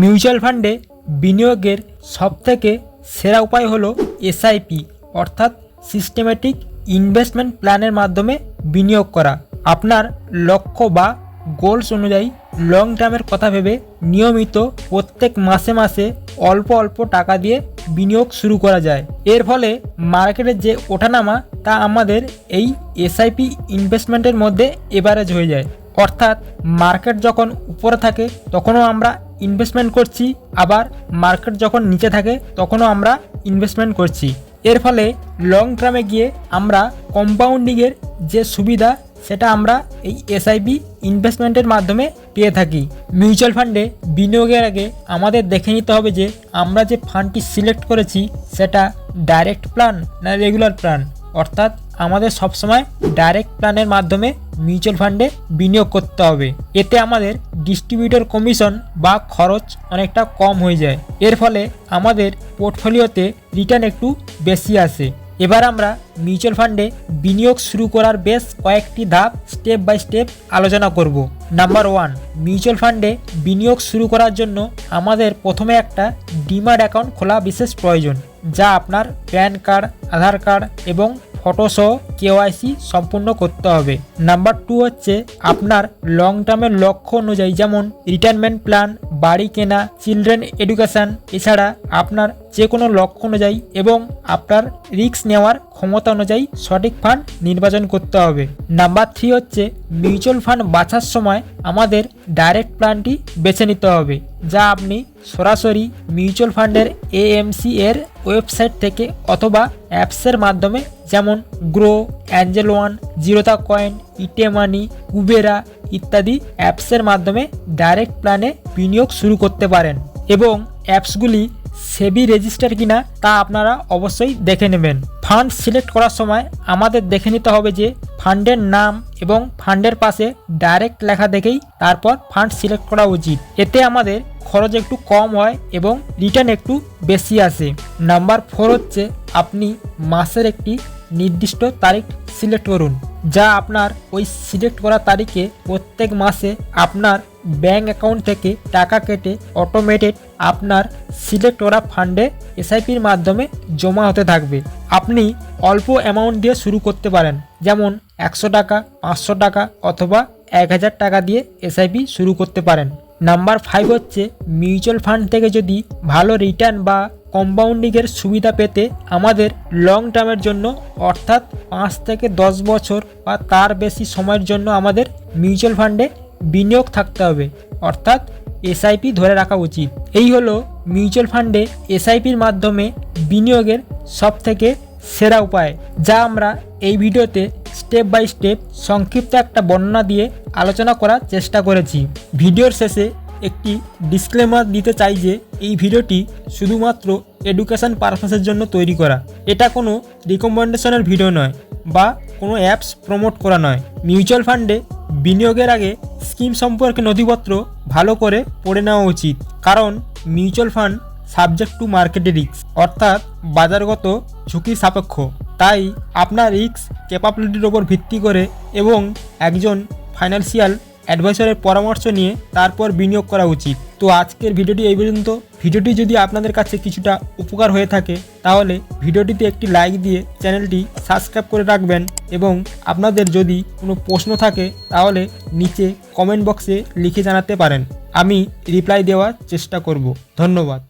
Mutual ফান্ডে বিনিয়োগের সবথেকে সেরা উপায় হলো এসআইপি অর্থাৎ সিস্টেমেটিক ইনভেস্টমেন্ট প্ল্যানের মাধ্যমে বিনিয়োগ করা। আপনার লক্ষ্য বা গোলস অনুযায়ী লং টার্মের কথা ভেবে নিয়মিত প্রত্যেক মাসে মাসে অল্প অল্প টাকা দিয়ে বিনিয়োগ শুরু করা যায়। এর ফলে মার্কেটের যে ওঠানামা তা আমাদের এই এসআইপি ইনভেস্টমেন্টের মধ্যে এভারেজ হয়ে যায়। অর্থাৎ মার্কেট যখন উপরে থাকে তখনও আমরা ইনভেস্টমেন্ট করছি, আবার মার্কেট যখন নিচে থাকে তখনও আমরা ইনভেস্টমেন্ট করছি। এর ফলে লং টার্মে গিয়ে আমরা কম্পাউন্ডিংয়ের যে সুবিধা সেটা আমরা এই এসআইপি ইনভেস্টমেন্টের মাধ্যমে পেয়ে থাকি। মিউচুয়াল ফান্ডে বিনিয়োগের আগে আমাদের দেখে নিতে হবে যে আমরা যে ফান্ডটি সিলেক্ট করেছি সেটা ডাইরেক্ট প্ল্যান না রেগুলার প্ল্যান। অর্থাৎ আমাদের সবসময় ডাইরেক্ট প্ল্যানের মাধ্যমে মিউচুয়াল ফান্ডে বিনিয়োগ করতে হবে। এতে আমাদের ডিস্ট্রিবিউটর কমিশন বা খরচ অনেকটা কম হয়ে যায়। এর ফলে আমাদের পোর্টফোলিওতে রিটার্ন একটু বেশি আসে। এবার আমরা মিউচুয়াল ফান্ডে বিনিয়োগ শুরু করার বেশ কয়েকটি ধাপ স্টেপ বাই স্টেপ আলোচনা করব। নাম্বার 1, মিউচুয়াল ফান্ডে বিনিয়োগ শুরু করার জন্য আমাদের প্রথমে একটা ডিম্যাট অ্যাকাউন্ট খোলা বিশেষ প্রয়োজন, যা আপনার প্যান কার্ড, আধার কার্ড এবং ফটোসহ কেওয়াইসি সম্পূর্ণ করতে হবে। নাম্বার 2 হচ্ছে আপনার লং টার্মের লক্ষ্য অনুযায়ী, যেমন রিটায়ারমেন্ট প্ল্যান, বাড়ি কেনা, চিলড্রেন এডুকেশন, এছাড়া আপনার যে কোনো লক্ষ্য অনুযায়ী এবং আপনার রিস্ক নেওয়ার ক্ষমতা অনুযায়ী সঠিক ফান্ড নির্বাচন করতে হবে। নাম্বার 3 হচ্ছে মিউচুয়াল ফান্ড বাছার সময় আমাদের ডাইরেক্ট প্ল্যানটি বেছে নিতে হবে, যা আপনি সরাসরি মিউচুয়াল ফান্ডের এএমসি এর ওয়েবসাইট থেকে অথবা অ্যাপসের মাধ্যমে যেমন Groww, Angel One, Zerodha Coin, ET Money, Kuvera ইত্যাদি অ্যাপসের মাধ্যমে ডাইরেক্ট প্ল্যানে বিনিয়োগ শুরু করতে পারেন। এবং অ্যাপসগুলি সেবি রেজিস্টার কিনা তা আপনারা অবশ্যই দেখে নেবেন। ফান্ড সিলেক্ট করার সময় আমাদের দেখে নিতে হবে যে ফান্ডের নাম এবং ফান্ডের পাশে ডাইরেক্ট লেখা দেখেই তারপর ফান্ড সিলেক্ট করা উচিত। এতে আমাদের খরচ একটু কম হয় এবং রিটার্ন একটু বেশি আসে। নাম্বার 4 হচ্ছে আপনি মাসের একটি নির্দিষ্ট তারিখ সিলেক্ট করুন, যা আপনার ওই সিলেক্ট করা তারিখে প্রত্যেক মাসে আপনার ব্যাঙ্ক অ্যাকাউন্ট থেকে টাকা কেটে অটোমেটেড আপনার সিলেক্ট করা ফান্ডে এসআইপির মাধ্যমে জমা হতে থাকবে। আপনি অল্প অ্যামাউন্ট দিয়ে শুরু করতে পারেন, যেমন 100 টাকা, 500 টাকা অথবা 1000 টাকা দিয়ে এসআইপি শুরু করতে পারেন। নাম্বার 5 হচ্ছে মিউচুয়াল ফান্ড থেকে যদি ভালো রিটার্ন বা কম্পাউন্ডিংয়ের সুবিধা পেতে আমাদের লং টার্মের জন্য অর্থাৎ 5 থেকে 10 বছর বা তার বেশি সময়ের জন্য আমাদের মিউচুয়াল ফান্ডে বিনিয়োগ থাকতে হবে, অর্থাৎ এসআইপি ধরে রাখা উচিত। এই হলো মিউচুয়াল ফান্ডে এসআইপির মাধ্যমে বিনিয়োগের সবথেকে সেরা উপায়, যা আমরা এই ভিডিওতে স্টেপ বাই স্টেপ সংক্ষিপ্ত একটা বর্ণনা দিয়ে আলোচনা করার চেষ্টা করেছি। ভিডিওর শেষে একটি ডিসক্লেমার দিতে চাই যে এই ভিডিওটি শুধুমাত্র এডুকেশন পারপাসের জন্য তৈরি করা। এটা কোনো রিকমেন্ডেশনের ভিডিও নয় বা কোনো অ্যাপস প্রমোট করা নয়। মিউচুয়াল ফান্ডে বিনিয়োগের আগে স্কিম সম্পর্কে নথিপত্র ভালো করে পড়ে নেওয়া উচিত, কারণ mutual fund subject to market risk, অর্থাৎ বাজারগত ঝুঁকি সাপেক্ষ। তাই আপনার রিস্ক ক্যাপাবিলিটির ওপর ভিত্তি করে এবং একজন ফাইন্যান্সিয়াল অ্যাডভাইসারের পরামর্শ নিয়ে তারপর বিনিয়োগ করা উচিত। তো আজকের ভিডিওটি এই পর্যন্ত। ভিডিওটি যদি আপনাদের কাছে কিছুটা উপকার হয়ে থাকে তাহলে ভিডিওটিতে একটি লাইক দিয়ে চ্যানেলটি সাবস্ক্রাইব করে রাখবেন, এবং আপনাদের যদি কোনো প্রশ্ন থাকে তাহলে নিচে কমেন্ট বক্সে লিখে জানাতে পারেন। আমি রিপ্লাই দেওয়ার চেষ্টা করব। ধন্যবাদ।